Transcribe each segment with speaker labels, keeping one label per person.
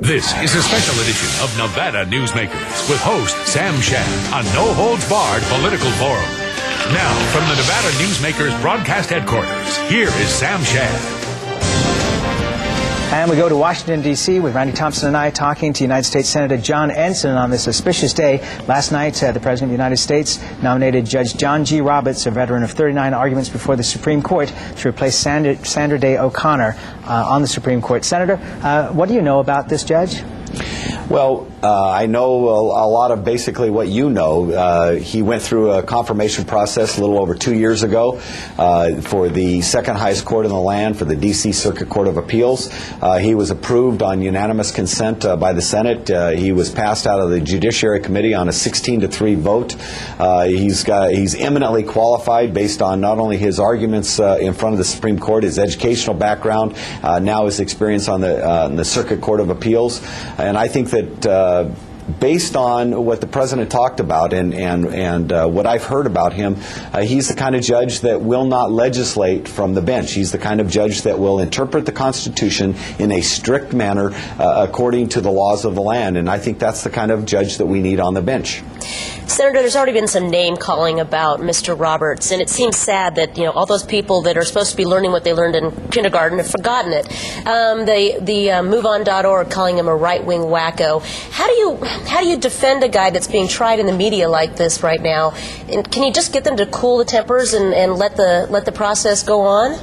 Speaker 1: This is a special edition of Nevada Newsmakers with host Sam Shad, a no-holds-barred political forum. Now, from the Nevada Newsmakers broadcast headquarters, here is Sam Shad.
Speaker 2: And we go to Washington, D.C. with Randi Thompson and I talking to United States Senator John Ensign on this auspicious day. Last night, the President of the United States nominated Judge John G. Roberts, a veteran of 39 arguments before the Supreme Court, to replace Sandra Day O'Connor on the Supreme Court. Senator, what do you know about this judge?
Speaker 3: Well, I know a lot of basically what you know. He went through a confirmation process a little over 2 years ago for the second highest court in the land, for the D.C. Circuit Court of Appeals. He was approved on unanimous consent by the Senate. He was passed out of the Judiciary Committee on a 16-3 vote. He's eminently qualified based on not only his arguments in front of the Supreme Court, his educational background, now his experience on the Circuit Court of Appeals. And I think that based on what the President talked about and what I've heard about him, he's the kind of judge that will not legislate from the bench. He's the kind of judge that will interpret the Constitution in a strict manner according to the laws of the land. And I think that's the kind of judge that we need on the bench.
Speaker 4: Senator, there's already been some name-calling about Mr. Roberts, and it seems sad that, all those people that are supposed to be learning what they learned in kindergarten have forgotten it. The MoveOn.org calling him a right-wing wacko. How do you defend a guy that's being tried in the media like this right now? And can you just get them to cool the tempers and let the process go on?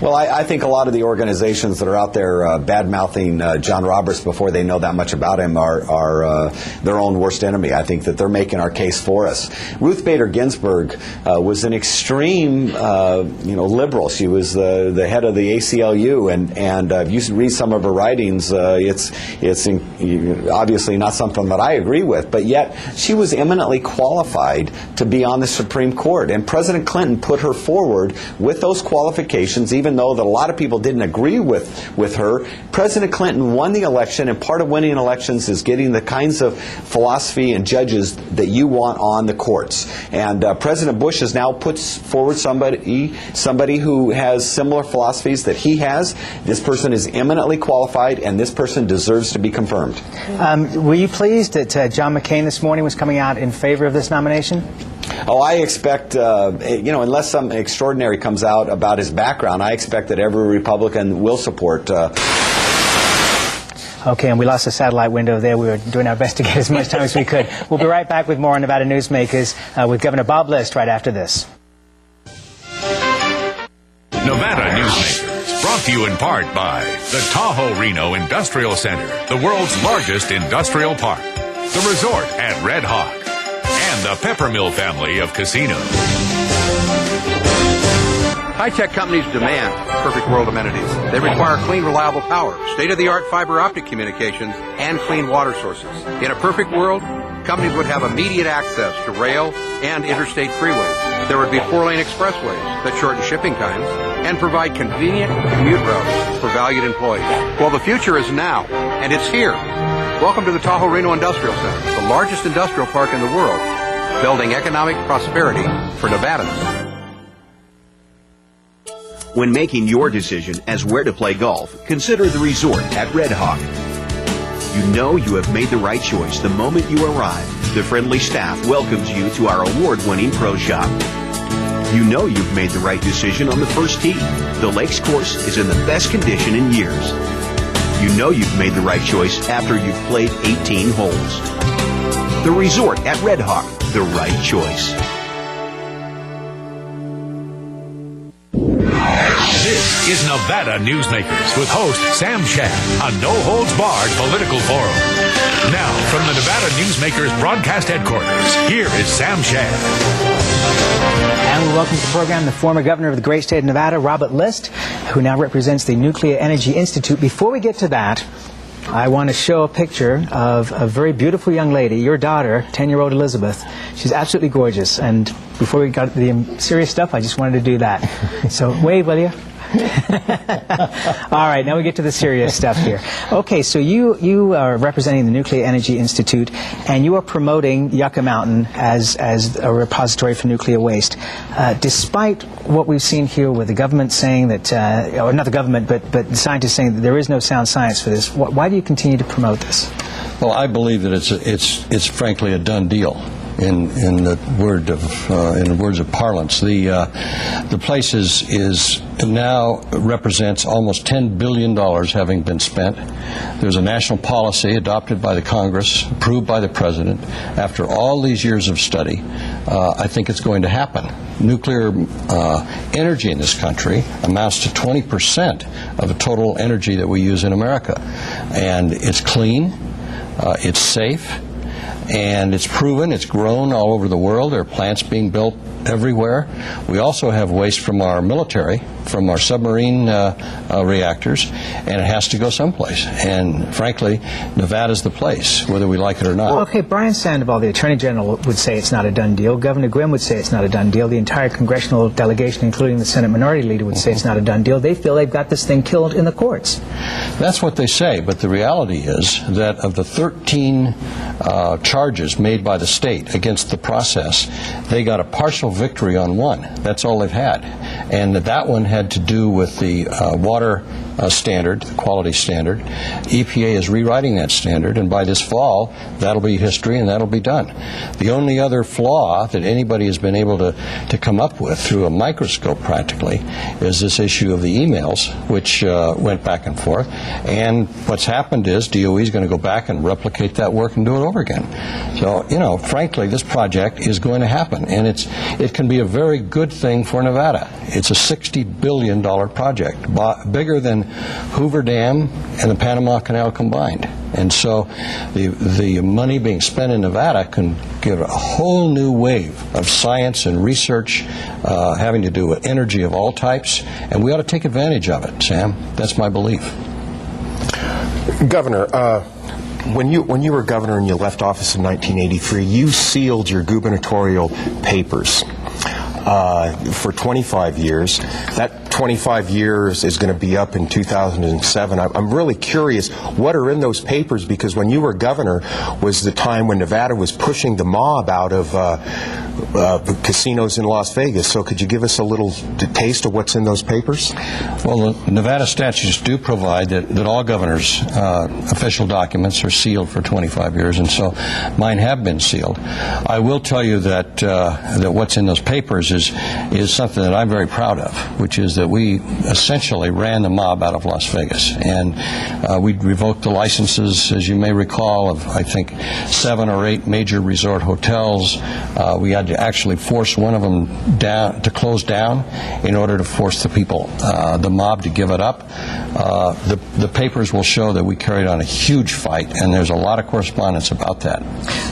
Speaker 3: Well, I think a lot of the organizations that are out there bad-mouthing John Roberts before they know that much about him are their own worst enemy. I think that they're making our case for us. Ruth Bader Ginsburg was an extreme, liberal. She was the head of the ACLU, and if you read some of her writings, it's obviously not something that I agree with, but yet she was eminently qualified to be on the Supreme Court, and President Clinton put her forward with those qualifications, even though that a lot of people didn't agree with her. President Clinton won the election, and part of winning elections is getting the kinds of philosophy and judges that you want on the courts. And President Bush has now put forward somebody who has similar philosophies that he has. This person is eminently qualified, and this person deserves to be confirmed.
Speaker 2: Were you pleased that John McCain this morning was coming out in favor of this nomination?
Speaker 3: Oh, I expect, unless something extraordinary comes out about his background, I expect that every Republican will support.
Speaker 2: Okay, and we lost the satellite window there. We were doing our best to get as much time as we could. We'll be right back with more on Nevada Newsmakers with Governor Bob List right after this.
Speaker 1: Nevada Newsmakers, brought to you in part by the Tahoe Reno Industrial Center, the world's largest industrial park, the resort at Red Hawk, and the Peppermill family of casinos.
Speaker 5: High-tech companies demand perfect world amenities. They require clean, reliable power, state-of-the-art fiber optic communications, and clean water sources. In a perfect world, companies would have immediate access to rail and interstate freeways. There would be 4-lane expressways that shorten shipping times and provide convenient commute routes for valued employees. Well, the future is now, and it's here. Welcome to the Tahoe Reno Industrial Center, the largest industrial park in the world, building economic prosperity for Nevadans.
Speaker 6: When making your decision as where to play golf, consider the resort at Red Hawk. You know you have made the right choice the moment you arrive. The friendly staff welcomes you to our award-winning pro shop. You know you've made the right decision on the first tee. The Lakes course is in the best condition in years. You know you've made the right choice after you've played 18 holes. The resort at Red Hawk, the right choice.
Speaker 1: This is Nevada Newsmakers with host Sam Shad, a no-holds-barred political forum. Now, from the Nevada Newsmakers broadcast headquarters, here is Sam Shad.
Speaker 2: And we welcome to the program the former governor of the great state of Nevada, Robert List, who now represents the Nuclear Energy Institute. Before we get to that, I want to show a picture of a very beautiful young lady, your daughter, 10-year-old Elizabeth. She's absolutely gorgeous. And before we got to the serious stuff, I just wanted to do that. So wave, will you? All right, now we get to the serious stuff here. Okay, so you are representing the Nuclear Energy Institute, and you are promoting Yucca Mountain as a repository for nuclear waste. Despite what we've seen here with the government saying that, or not the government, but the scientists saying that there is no sound science for this, why do you continue to promote this?
Speaker 7: Well, I believe that it's frankly a done deal. In the words of parlance, the place is now represents almost $10 billion having been spent. There's a national policy adopted by the Congress, approved by the President. After all these years of study, I think it's going to happen. Nuclear energy in this country amounts to 20% of the total energy that we use in America, and it's clean, it's safe. And it's proven, it's grown all over the world. There are plants being built everywhere. We also have waste from our military, from our submarine reactors, and it has to go someplace. And frankly, Nevada's the place, whether we like it or not.
Speaker 2: Well, okay, Brian Sandoval, the Attorney General, would say it's not a done deal. Governor Grimm would say it's not a done deal. The entire congressional delegation, including the Senate Minority Leader, would say it's not a done deal. They feel they've got this thing killed in the courts.
Speaker 7: That's what they say, but the reality is that of the 13 charges made by the state against the process, they got a partial victory on one. That's all they've had. And that one had to do with the water standard, the quality standard. EPA is rewriting that standard, and by this fall, that'll be history and that'll be done. The only other flaw that anybody has been able to come up with through a microscope practically is this issue of the emails, which went back and forth. And what's happened is DOE is going to go back and replicate that work and do it over again. So, you know, frankly, this project is going to happen, and it can be a very good thing for Nevada. It's a $60 billion project, bigger than Hoover Dam and the Panama Canal combined. And so the money being spent in Nevada can give a whole new wave of science and research having to do with energy of all types, and we ought to take advantage of it, Sam. That's my belief.
Speaker 8: Governor, when you were governor and you left office in 1983, you sealed your gubernatorial papers for 25 years. That 25 years is going to be up in 2007. I'm really curious, what are in those papers? Because when you were governor was the time when Nevada was pushing the mob out of casinos in Las Vegas. So could you give us a little taste of what's in those papers?
Speaker 7: Well, the Nevada statutes do provide that all governors' official documents are sealed for 25 years, and so mine have been sealed. I will tell you that what's in those papers is something that I'm very proud of, which is that we essentially ran the mob out of Las Vegas, and we revoked the licenses, as you may recall, of I think 7 or 8 major resort hotels. We had to actually force one of them down to close down in order to force the people, the mob, to give it up. The papers will show that we carried on a huge fight, and there's a lot of correspondence about that.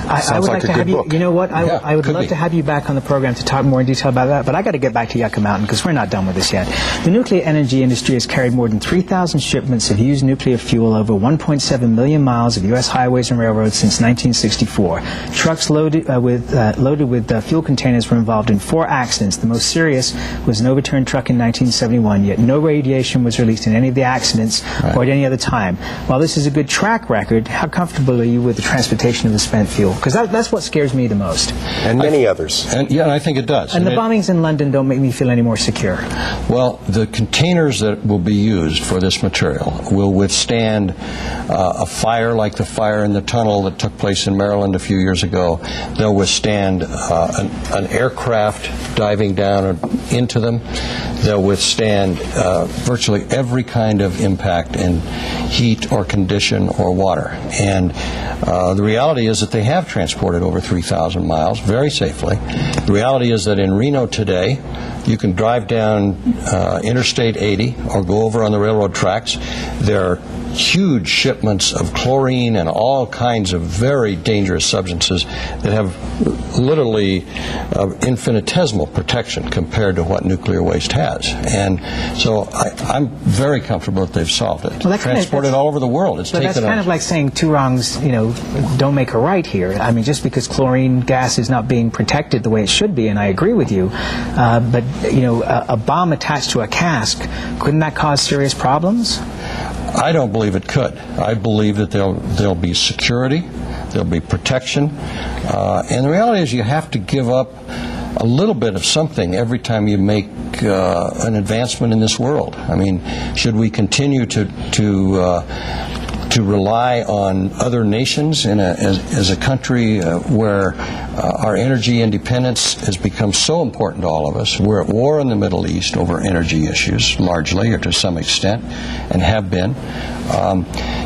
Speaker 2: I would like to have you. You know what? I would love to have you back on the program to talk more in detail about that. But I got to get back to Yucca Mountain because we're not done with this yet. The nuclear energy industry has carried more than 3,000 shipments of used nuclear fuel over 1.7 million miles of U.S. highways and railroads since 1964. Trucks loaded with fuel containers were involved in 4 accidents. The most serious was an overturned truck in 1971, yet no radiation was released in any of the accidents or at any other time. While this is a good track record, how comfortable are you with the transportation of the spent fuel? Because that's what scares me the most.
Speaker 8: And many others.
Speaker 7: And I think it does.
Speaker 2: And the bombings in London don't make me feel any more secure.
Speaker 7: Well, the containers that will be used for this material will withstand a fire like the fire in the tunnel that took place in Maryland a few years ago. They'll withstand an aircraft diving down into them. They'll withstand virtually every kind of impact in heat or condition or water. And the reality is that they have transported over 3,000 miles very safely. The reality is that in Reno today, you can drive down Interstate 80 or go over on the railroad tracks. There are huge shipments of chlorine and all kinds of very dangerous substances that have literally infinitesimal protection compared to what nuclear waste has. And so I'm very comfortable that they've solved it.
Speaker 2: Well,
Speaker 7: transported all over the world. It's
Speaker 2: that's kind of like saying 2 wrongs, don't make a right here. I mean, just because chlorine gas is not being protected the way it should be, and I agree with you, but a bomb attached to a cask, couldn't that cause serious problems?
Speaker 7: I don't believe it could. I believe that there'll be security, there'll be protection, and the reality is you have to give up a little bit of something every time you make an advancement in this world. I mean, should we continue to rely on other nations as a country where our energy independence has become so important to all of us? We're at war in the Middle East over energy issues, largely or to some extent, and have been.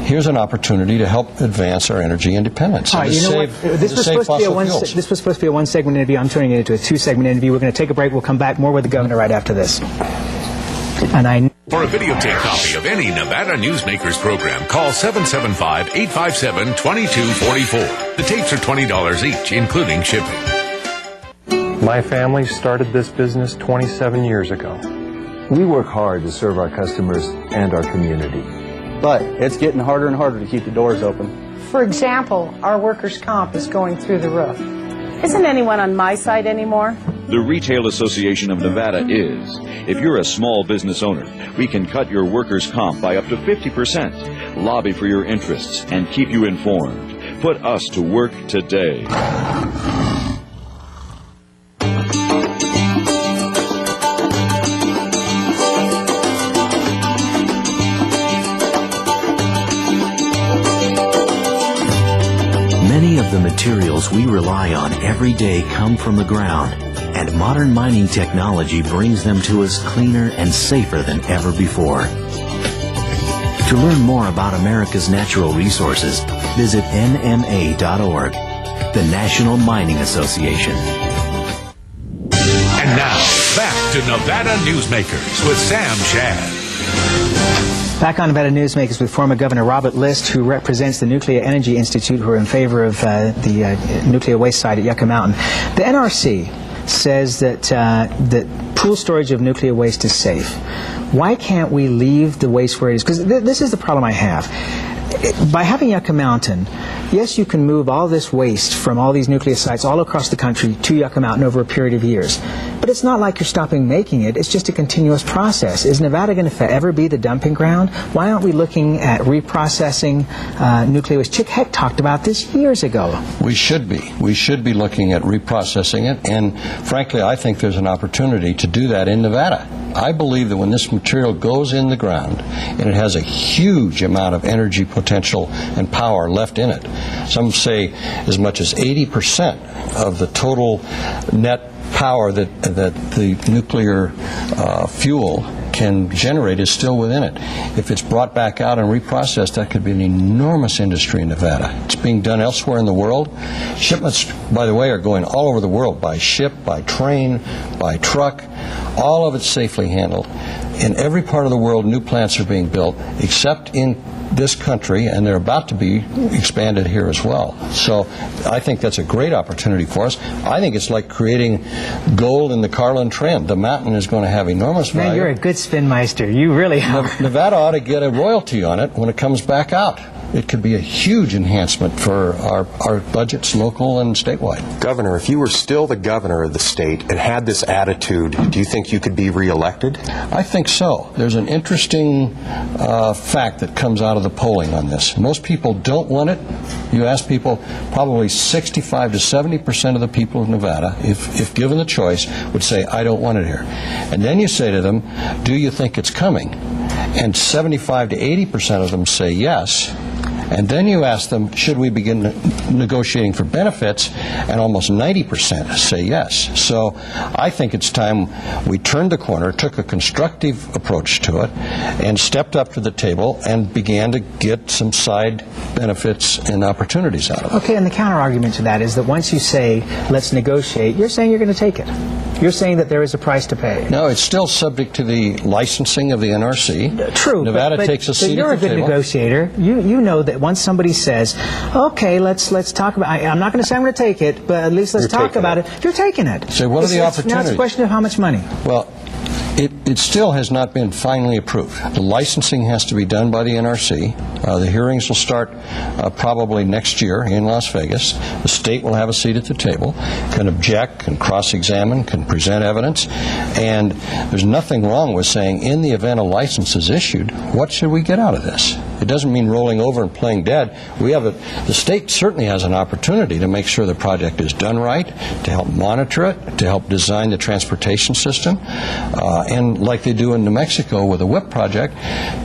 Speaker 7: Here's an opportunity to help advance our energy independence.
Speaker 2: All right, you know what? This was supposed to be a one-segment interview. I'm turning it into a two-segment interview. We're going to take a break. We'll come back more with the governor right after this.
Speaker 1: For a videotape copy of any Nevada Newsmakers program, call 775-857-2244. The tapes are $20 each, including shipping.
Speaker 9: My family started this business 27 years ago.
Speaker 10: We work hard to serve our customers and our community. But it's getting harder and harder to keep the doors open.
Speaker 11: For example, our workers' comp is going through the roof. Isn't anyone on my side anymore?
Speaker 12: The Retail Association of Nevada is. If you're a small business owner, we can cut your workers' comp by up to 50%, lobby for your interests, and keep you informed. Put us to work today.
Speaker 13: Many of the materials we rely on every day come from the ground, and modern mining technology brings them to us cleaner and safer than ever before. To learn more about America's natural resources, visit nma.org, the National Mining Association.
Speaker 1: And now, back to Nevada Newsmakers with Sam Shad.
Speaker 2: Back on Nevada Newsmakers with former Governor Robert List, who represents the Nuclear Energy Institute, who are in favor of the nuclear waste site at Yucca Mountain. The NRC says that that pool storage of nuclear waste is safe. Why can't we leave the waste where it is? Because this is the problem I have. By having Yucca Mountain, yes, you can move all this waste from all these nuclear sites all across the country to Yucca Mountain over a period of years. But it's not like you're stopping making it. It's just a continuous process. Is Nevada going to forever be the dumping ground? Why aren't we looking at reprocessing nuclear waste? Chick Heck talked about this years ago.
Speaker 7: We should be. We should be looking at reprocessing it. And frankly, I think there's an opportunity to do that in Nevada. I believe that when this material goes in the ground, and it has a huge amount of energy potential and power left in it, some say as much as 80% of the total net power that the nuclear fuel can generate is still within it. If it's brought back out and reprocessed, that could be an enormous industry in Nevada. It's being done elsewhere in the world. Shipments, by the way, are going all over the world, by ship, by train, by truck. All of it's safely handled. In every part of the world, new plants are being built, except in this country, and they're about to be expanded here as well. So I think that's a great opportunity for us. I think it's like creating gold in the Carlin Trend. The mountain is going to have enormous value.
Speaker 2: Man, you're a good spin meister. You really are.
Speaker 7: Nevada ought to get a royalty on it when it comes back out. It could be a huge enhancement for our budgets, local and statewide.
Speaker 8: Governor, if you were still the governor of the state and had this attitude, do you think you could be reelected?
Speaker 7: I think so. There's an interesting fact that comes out of the polling on this. Most people don't want it. You ask people, probably 65 to 70% of the people of Nevada, if given the choice, would say, I don't want it here. And then you say to them, do you think it's coming? And 75 to 80% of them say yes. And then you ask them, should we begin negotiating for benefits? And almost 90% say yes. So I think it's time we turned the corner, took a constructive approach to it, and stepped up to the table and began to get some side benefits and opportunities out of it.
Speaker 2: Okay, and the counter-argument to that is that once you say, let's negotiate, you're saying you're going to take it. You're saying that there is a price to pay.
Speaker 7: No, it's still subject to the licensing of the NRC.
Speaker 2: True.
Speaker 7: Nevada takes a seat
Speaker 2: you're
Speaker 7: at the
Speaker 2: a good
Speaker 7: table.
Speaker 2: Negotiator. You know that once somebody says, okay, let's talk about I'm not going to say I'm going to take it, but at least let's talk about it. You're taking it.
Speaker 7: So what are the opportunities?
Speaker 2: Now it's a question of how much money.
Speaker 7: Well, It still has not been finally approved. The licensing has to be done by the NRC. The hearings will start probably next year in Las Vegas. The state will have a seat at the table, can object, can cross-examine, can present evidence, and there's nothing wrong with saying, in the event a license is issued, what should we get out of this? It doesn't mean rolling over and playing dead. The state certainly has an opportunity to make sure the project is done right, to help monitor it, to help design the transportation system, and like they do in New Mexico with the WIP project,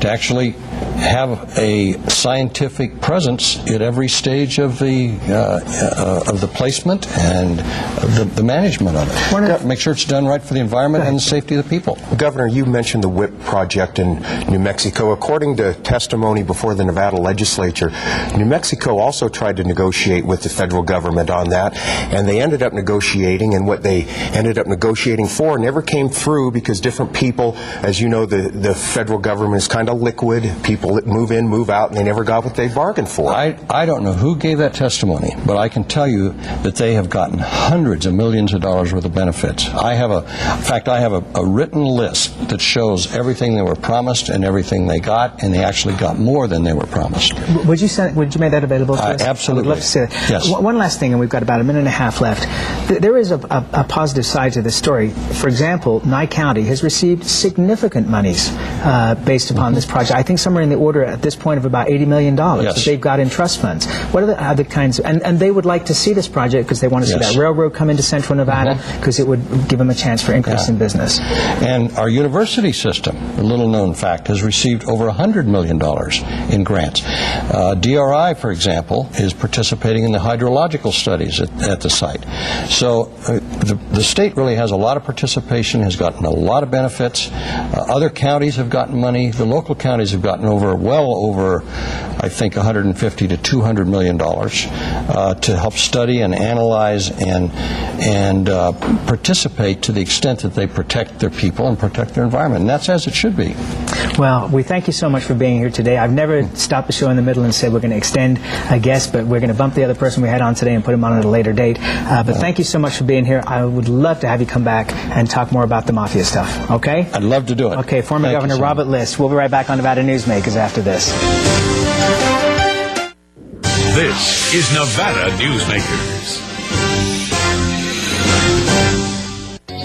Speaker 7: to actually have a scientific presence at every stage of the placement and the management of it. Make sure it's done right for the environment and the safety of the people.
Speaker 8: Governor, you mentioned the WIP project in New Mexico. According to testimony before the Nevada legislature, New Mexico also tried to negotiate with the federal government on that, and they ended up negotiating, and what they ended up negotiating for never came through because different people, as you know, the federal government is kind of liquid. People that move in, move out, and they never got what they bargained for.
Speaker 7: I don't know who gave that testimony, but I can tell you that they have gotten hundreds of millions of dollars worth of benefits. I have a written list that shows everything they were promised and everything they got, and they actually got more than they were promised.
Speaker 2: Would you make that available to us?
Speaker 7: Absolutely.
Speaker 2: I would love to see that.
Speaker 7: Yes.
Speaker 2: One last thing, and we've got about a minute and a half left. There is a positive side to this story. For example, Nye County has received significant monies based upon this project. I think somewhere in the order at this point of about $80 million that they've got in trust funds. What are the other kinds of, and they would like to see this project because they want to see that railroad come into central Nevada because it would give them a chance for increase in business.
Speaker 7: And our university system, a little known fact, has received over $100 million in grants. DRI, for example, is participating in the hydrological studies at the site. So the state really has a lot of participation, has gotten a lot of benefits. Other counties have gotten money. The local counties have gotten well over, I think, $150 to $200 million to help study and analyze and participate to the extent that they protect their people and protect their environment. And that's as it should be.
Speaker 2: Well, we thank you so much for being here today. I've never stopped the show in the middle and said we're going to extend a guest, but we're going to bump the other person we had on today and put him on at a later date. But thank you so much for being here. I would love to have you come back and talk more about the mafia stuff. Okay?
Speaker 7: I'd love to do it.
Speaker 2: Okay, former Governor Robert List. We'll be right back on Nevada Newsmakers after this.
Speaker 1: This is Nevada Newsmakers.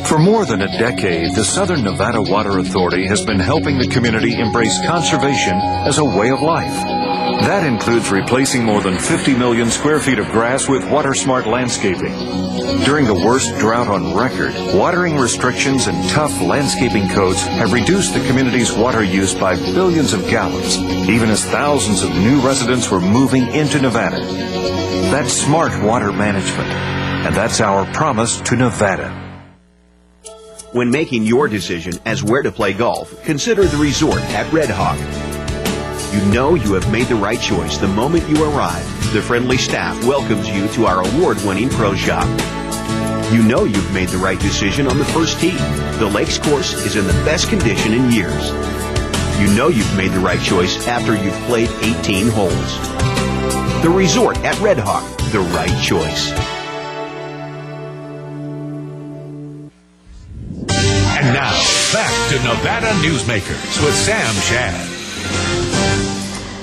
Speaker 1: For more than a decade, the Southern Nevada Water Authority has been helping the community embrace conservation as a way of life. That includes replacing more than 50 million square feet of grass with water-smart landscaping. During the worst drought on record, watering restrictions and tough landscaping codes have reduced the community's water use by billions of gallons, even as thousands of new residents were moving into Nevada. That's smart water management, and that's our promise to Nevada.
Speaker 6: When making your decision as where to play golf, consider the resort at Red Hawk. You know you have made the right choice the moment you arrive. The friendly staff welcomes you to our award-winning pro shop. You know you've made the right decision on the first tee. The Lakes course is in the best condition in years. You know you've made the right choice after you've played 18 holes. The resort at Red Hawk, the right choice.
Speaker 1: And now, back to Nevada Newsmakers with Sam Shad.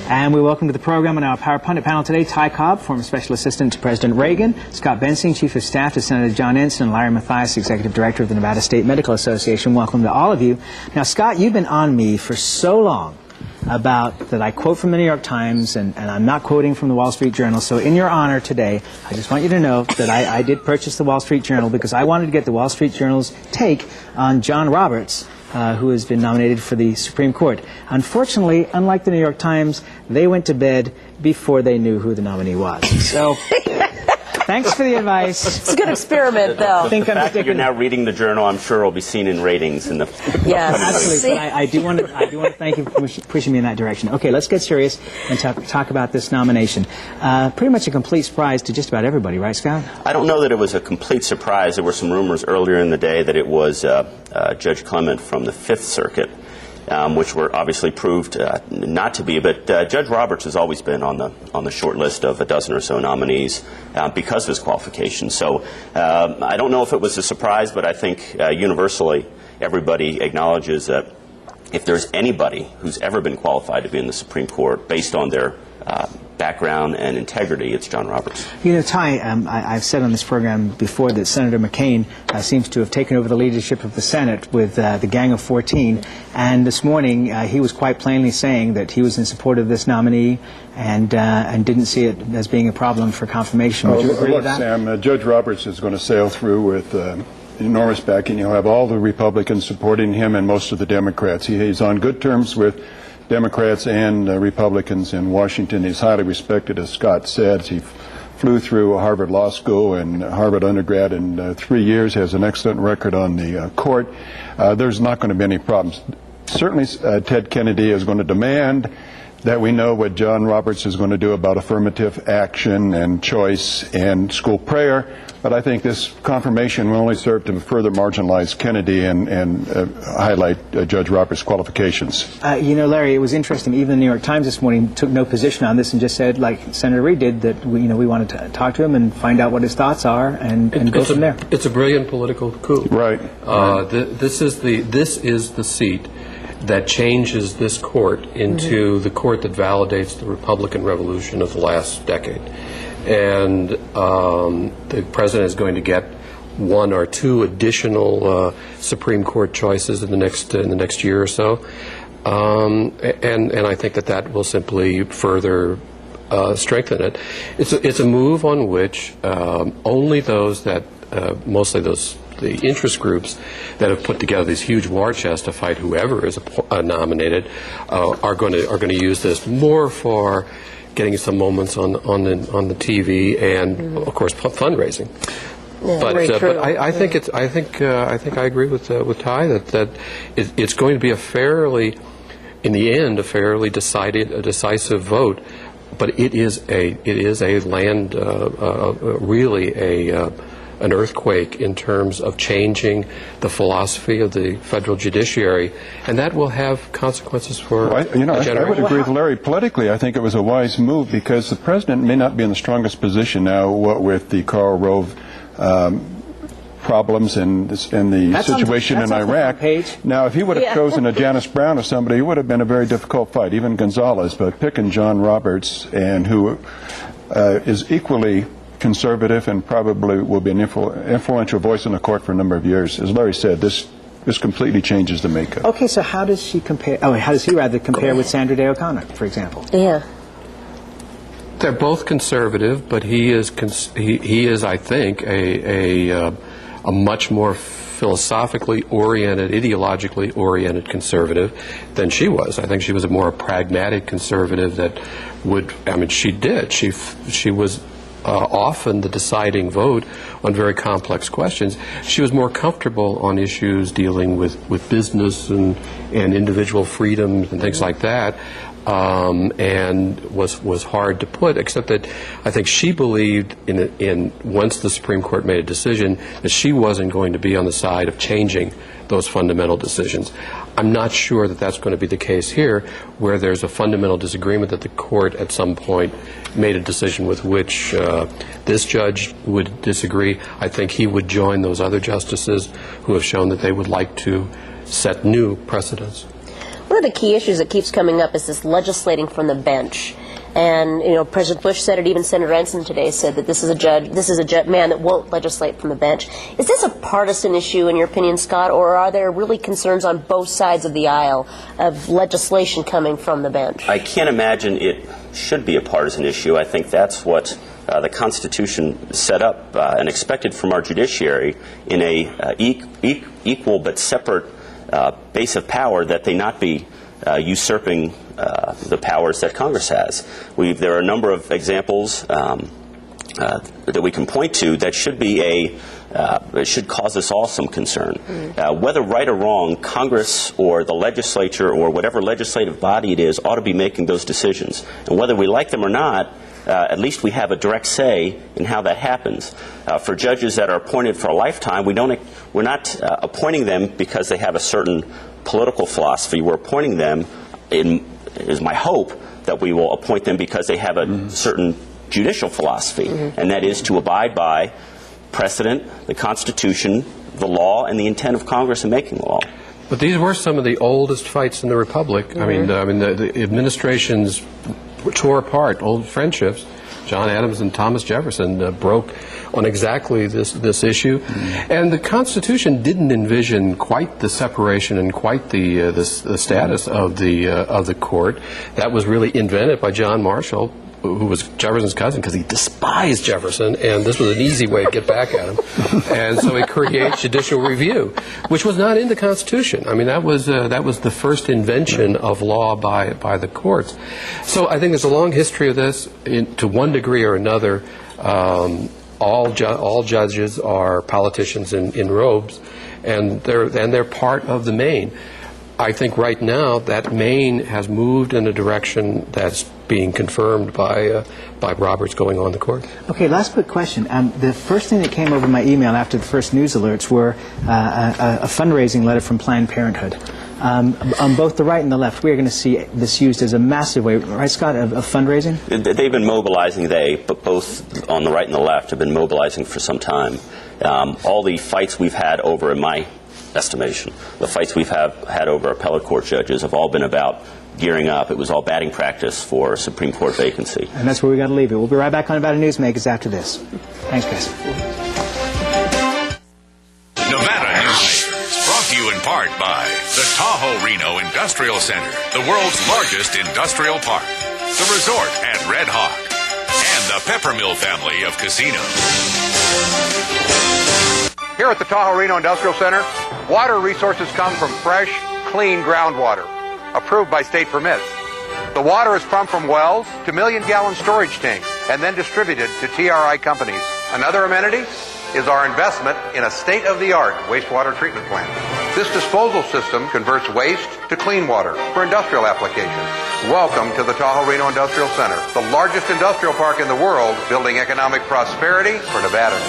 Speaker 2: And we welcome to the program on our Power Pundit panel today, Ty Cobb, former Special Assistant to President Reagan, Scott Bensing, Chief of Staff to Senator John Ensign, and Larry Matheis, Executive Director of the Nevada State Medical Association. Welcome to all of you. Now, Scott, you've been on me for so long about that I quote from the New York Times, and I'm not quoting from the Wall Street Journal. So in your honor today, I just want you to know that I did purchase the Wall Street Journal because I wanted to get the Wall Street Journal's take on John Roberts, who has been nominated for the Supreme Court. Unfortunately, unlike the New York Times, they went to bed before they knew who the nominee was. So thanks for the advice.
Speaker 4: It's a good experiment, though.
Speaker 14: The fact that you're now reading the Journal, I'm sure, will be seen in ratings in the
Speaker 2: absolutely. But I do want to thank you for pushing me in that direction. Okay, let's get serious and talk about this nomination. Pretty much a complete surprise to just about everybody, right, Scott?
Speaker 14: I don't know that it was a complete surprise. There were some rumors earlier in the day that it was Judge Clement from the Fifth Circuit, which were obviously proved not to be. But Judge Roberts has always been on the short list of a dozen or so nominees because of his qualifications. So I don't know if it was a surprise, but I think universally everybody acknowledges that if there's anybody who's ever been qualified to be in the Supreme Court based on their background and integrity, it's John Roberts.
Speaker 2: You know, Ty, I've said on this program before that Senator McCain seems to have taken over the leadership of the Senate with the Gang of 14, and this morning he was quite plainly saying that he was in support of this nominee and didn't see it as being a problem for confirmation. Would you agree with that?
Speaker 15: Sam, Judge Roberts is going to sail through with enormous backing. He'll have all the Republicans supporting him and most of the Democrats. He's on good terms with Democrats and Republicans in Washington. He's highly respected, as Scott said. He flew through Harvard Law School and Harvard undergrad in 3 years, has an excellent record on the court. There's not going to be any problems. Certainly Ted Kennedy is going to demand that we know what John Roberts is going to do about affirmative action and choice and school prayer. But I think this confirmation will only serve to further marginalize Kennedy and highlight Judge Roberts' qualifications.
Speaker 2: You know, Larry, it was interesting. Even the New York Times this morning took no position on this and just said, like Senator Reid did, that we wanted to talk to him and find out what his thoughts are and go from there.
Speaker 16: It's a brilliant political coup.
Speaker 15: Right.
Speaker 16: This is the seat that changes this court into the court that validates the Republican Revolution of the last decade. And the president is going to get 1 or 2 additional Supreme Court choices in the next year or so, and I think that will simply further strengthen it. It's a move on which only those that mostly the interest groups that have put together these huge war chests to fight whoever is nominated are going to use this more for getting some moments on the TV and of course fundraising.
Speaker 4: Yeah,
Speaker 16: but I think I agree with Ty that it's going to be in the end a fairly decisive vote. But it is a land really an earthquake in terms of changing the philosophy of the federal judiciary, and that will have consequences for
Speaker 15: a generation. I would agree with Larry. Politically, I think it was a wise move because the president may not be in the strongest position now, what with the Karl Rove problems and the situation in Iraq. Now, if he would have chosen a Janice Brown or somebody, it would have been a very difficult fight, even Gonzalez. But picking John Roberts, and who is equally conservative and probably will be an influential voice in the court for a number of years. As Larry said, this completely changes the makeup.
Speaker 2: Okay, so how does she compare? Oh, how does he rather compare with Sandra Day O'Connor, for example?
Speaker 4: Yeah,
Speaker 16: they're both conservative, but he is, I think, a much more philosophically oriented, ideologically oriented conservative than she was. I think she was a more pragmatic conservative that would. I mean, she was. Often the deciding vote on very complex questions. She was more comfortable on issues dealing with business and individual freedoms and things like that, and was hard to put, except that I think she believed in once the Supreme Court made a decision that she wasn't going to be on the side of changing those fundamental decisions. I'm not sure that that's going to be the case here, where there's a fundamental disagreement that the court at some point made a decision with which this judge would disagree. I think he would join those other justices who have shown that they would like to set new precedents.
Speaker 4: One of the key issues that keeps coming up is this legislating from the bench. And, President Bush said it, even Senator Ensign today said that this is a man that won't legislate from the bench. Is this a partisan issue, in your opinion, Scott, or are there really concerns on both sides of the aisle of legislation coming from the bench?
Speaker 14: I can't imagine it should be a partisan issue. I think that's what the Constitution set up and expected from our judiciary in a equal but separate base of power, that they not be usurping the powers that Congress has. There are a number of examples that we can point to that should cause us all some concern. Whether right or wrong, Congress or the legislature or whatever legislative body it is ought to be making those decisions. And whether we like them or not, at least we have a direct say in how that happens. For judges that are appointed for a lifetime, we're not appointing them because they have a certain political philosophy. We're appointing them, is my hope, that we will appoint them because they have a certain judicial philosophy, and that is to abide by precedent, the Constitution, the law and the intent of Congress in making the law.
Speaker 16: But these were some of the oldest fights in the Republic.
Speaker 14: Mm-hmm.
Speaker 16: I mean, the administrations tore apart old friendships. John Adams and Thomas Jefferson broke on exactly this issue. Mm-hmm. And the Constitution didn't envision quite the separation and quite the status of the court. That was really invented by John Marshall, who was Jefferson's cousin, because he despised Jefferson, and this was an easy way to get back at him. And so he creates judicial review, which was not in the Constitution. I mean, that was the first invention of law by the courts. So I think there's a long history of this. To one degree or another, all judges are politicians in robes, and they're part of the Maine. I think right now that Maine has moved in a direction that's being confirmed by Roberts going on the court.
Speaker 2: Okay, last quick question. The first thing that came over my email after the first news alerts were a fundraising letter from Planned Parenthood. On both the right and the left, we're going to see this used as a massive way, right, Scott, of fundraising?
Speaker 14: They've been mobilizing, but both on the right and the left have been mobilizing for some time. All the fights we've had over, in my estimation, the fights we've had over appellate court judges have all been about gearing up. It was all batting practice for a Supreme Court vacancy.
Speaker 2: And that's where we got to leave it. We'll be right back on Nevada Newsmakers after this. Thanks, guys.
Speaker 1: Nevada Newsmakers, brought to you in part by the Tahoe Reno Industrial Center, the world's largest industrial park, the resort at Red Hawk, and the Peppermill family of casinos.
Speaker 5: Here at the Tahoe Reno Industrial Center, water resources come from fresh, clean groundwater, approved by state permits. The water is pumped from wells to million-gallon storage tanks and then distributed to TRI companies. Another amenity is our investment in a state-of-the-art wastewater treatment plant. This disposal system converts waste to clean water for industrial applications. Welcome to the Tahoe Reno Industrial Center, the largest industrial park in the world, building economic prosperity for Nevada.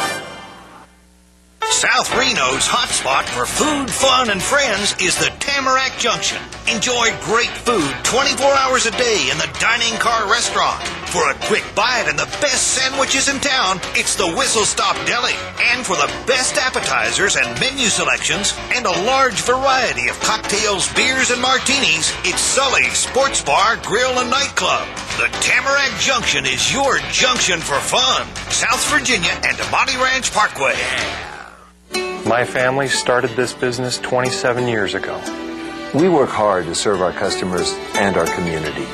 Speaker 17: South Reno's hotspot for food, fun, and friends is the Tamarack Junction. Enjoy great food 24 hours a day in the Dining Car Restaurant. For a quick bite and the best sandwiches in town, it's the Whistle Stop Deli. And for the best appetizers and menu selections and a large variety of cocktails, beers, and martinis, it's Sully's Sports Bar, Grill, and Nightclub. The Tamarack Junction is your junction for fun. South Virginia and Amani Ranch Parkway.
Speaker 9: My family started this business 27 years ago.
Speaker 10: We work hard to serve our customers and our community.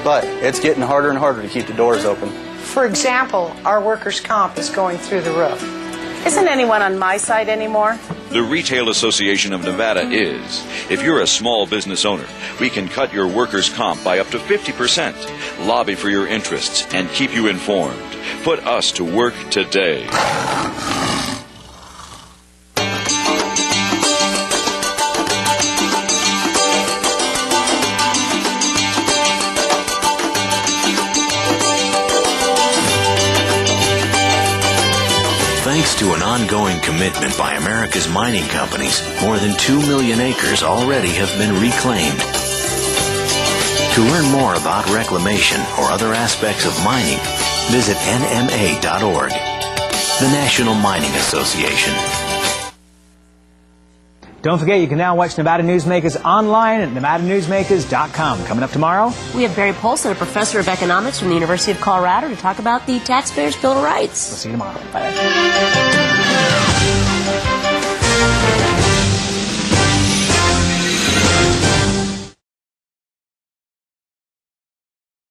Speaker 10: But it's getting harder and harder to keep the doors open.
Speaker 11: For example, our workers' comp is going through the roof. Isn't anyone on my side anymore?
Speaker 12: The Retail Association of Nevada is. If you're a small business owner, we can cut your workers' comp by up to 50%, lobby for your interests, and keep you informed. Put us to work today.
Speaker 13: Thanks to an ongoing commitment by America's mining companies, more than 2 million acres already have been reclaimed. To learn more about reclamation or other aspects of mining, visit nma.org, the National Mining Association.
Speaker 2: Don't forget, you can now watch Nevada Newsmakers online at nevadanewsmakers.com. Coming up tomorrow,
Speaker 4: we have Barry Polson, a professor of economics from the University of Colorado, to talk about the Taxpayers' Bill of Rights.
Speaker 2: We'll see you tomorrow. Bye.